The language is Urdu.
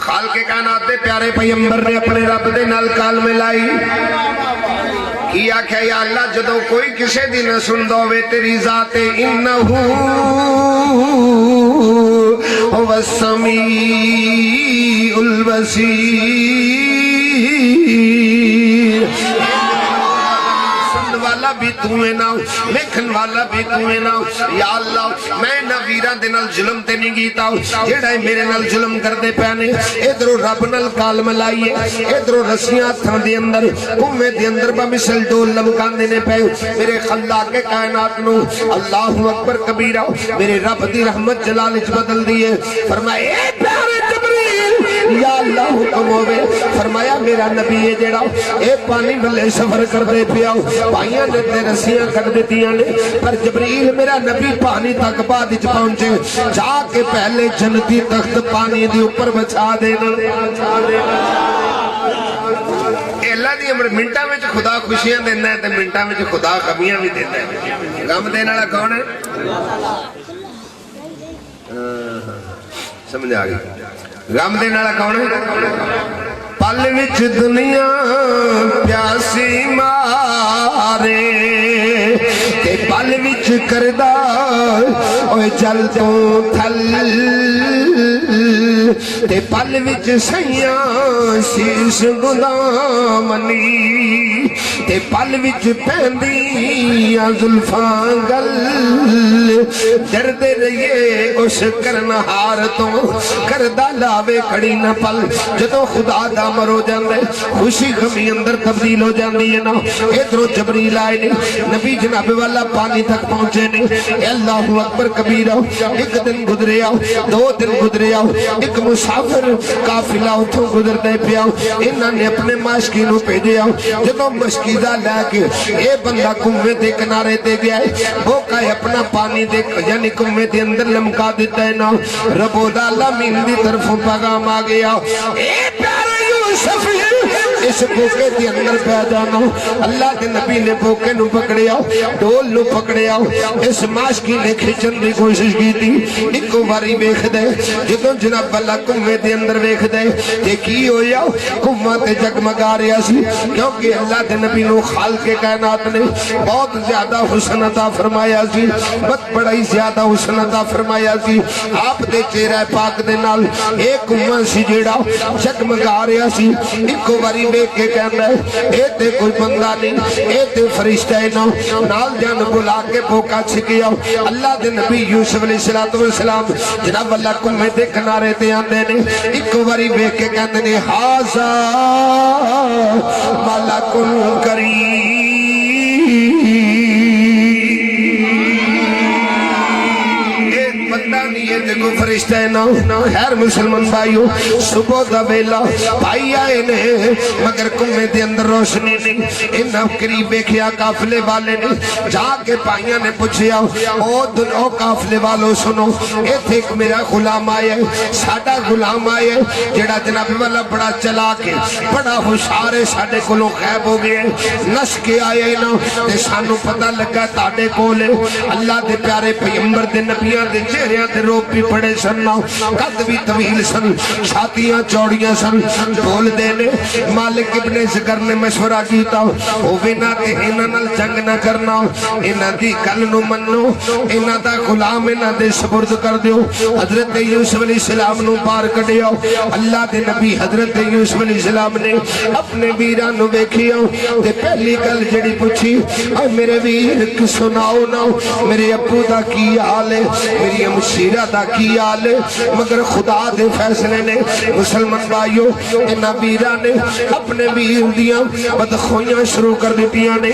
خالق کائنات دے پیارے پیغمبر نے اپنے رب دے نال کالمے لائی کی آکھیا یا اللہ جدو کوئی کسے دی نہ سن دوے تیری ذات انہو هو السمیع البصیر سن والا بھی تمہیں نہ لیکن والا بھی تمہیں نہ یا اللہ میں نہ ویران دے نال ظلم تے نہیں گیتا جیڑا میرے نال ظلم کر دے پیانے ادھرو رب نال کالم لائیے ادھرو رسیاں تھا دے اندر کمے دے اندر با مثل ڈول لمکان دینے پہ میرے خلاق کے کائنات نو اللہ اکبر کبیرہ میرے رب دی رحمت جلال اچ بدل دیئے فرمائے اے پیارے جبریل یا اللہ حکم ہوئے فرمایا میرا نبی ہے جڑا اے پانی بلے سفر کر دے پیاؤ پائیاں نے تے رسیاں کر دیتیاں نے پر جبریل میرا نبی پانی تک بعد اچ پہنچے جا کے پہلے جنتی تخت پانی دی اوپر بچا دینا اللہ دی امر منٹا میں خدا خوشیاں دینا ہے تے منٹا میں خدا غمیاں بھی دینا ہے غم دینا لگا کون ہے سمجھ آگئی غم دینا لگا کون ہے پل وچ دنیا پیاسی مارے تے پل وچ کردہ اوے جل تو تھل تے پل وچ سیاں شیش غلامنی تے پل وچ پہندیاں زلفاں گل ڈردے رہیے اس کرنہار تو کردہ لاوے کڑی نہ پل جدو خدا دا مر ہو جاندے خوشی غمی اندر تبدیل ہو جاندی ہے نا ادھرو جبریل آئے نے نبی جناب والا پانی تک پہنچے نے اے اللہ اکبر کبیرہ ایک دن گزرے آؤ دو دن گزرے آؤ ایک مسافر قافلہ اتھوں گزر دے پہ آؤ انہاں نے اپنے مشکی نو پیجے آؤ جدو مشکیزہ لے کے اے بندہ کنویں دے کنارے دے گیا ہے بھوکا ہے اپنا پانی دے یعنی کنویں دے اندر لمکا دیتا ہے نا رب العالمین دی طرفوں پیغام آ گیا اے پیارے یوسف اس بوکے دی اندر پہ جانا اللہ دے نبی نے بوکے نو پکڑے آؤ ڈول نو پکڑے آؤ اس ماشکی نے کھچن دی کوشش کی تھی ایکو باری بیخ دے جدو جناب اللہ کنویں دے اندر بیخ دے تے کی ہوئی آؤ کنویں تے جگمگا رہا سی کیونکہ اللہ دے نبی نو خالق کے کائنات نے بہت زیادہ حسن عطا فرمایا سی بہت بڑا ہی زیادہ حسن عطا فرمایا سی آپ دے چہرہ پاک دے نال ایک کنویں سی جیڑا جگمگا رہا سی ایکو باری بیخ کے کہنا ہے اے تے کوئی بندہ نہیں اے تے فرشتہ ہے نال جان بلا کے بوکا چھکیا اللہ دے نبی یوسف علیہ السلام جناب اللہ کنویں دے کنارے تے آندے نے ایک باری بیخ کے کہندے نے ہاذا ملک کریم دیکھو فرشتہ ہے نا خیر مسلمان بھائیو صبح دا ویلا بھائی آئے نے مگر کنویں دے اندر روشنی نہیں انہاں قریب بیکھیا قافلے والے نے جا کے بھائیاں نے پوچھیا او قافلے والو سنو ایتھے ایک میرا غلام آئے ساڈا غلام آئے جڑا جناب والا بڑا چلا کے بڑا ہوشیار ہے ساڈے کولوں غائب ہو گئے نس کے آئے نا تے سانو پتہ لگا تاڈے کولے اللہ دے پیارے پیغمبر دے نبیاں دے چہریاں تے روپ بھی پڑے سن قد بھی طویل سن چھاتیاں چوڑیاں سن بول دینے مالک ابن ذکر نے مشورہ کیتا او وینا تے انہاں نال جنگ نہ کرنا انہاں دی گل نو منو انہاں دا غلام انہاں دے سپرد کر دیو حضرت یوسف علیہ السلام نو پار کڈیا اللہ دے نبی حضرت یوسف علیہ السلام نے اپنے ویراں نو ویکھیا تے پہلی گل جڑی پوچھی اے میرے ویر سناؤ نا میرے ابو دا کی حال ہے میری مشیرہ دا کی حال ہے مگر خدا دے فیصلے نے مسلمان بھائیو انہاں ویراں نے اپنے ویر دیاں بدخویاں شروع کر دیتیاں نے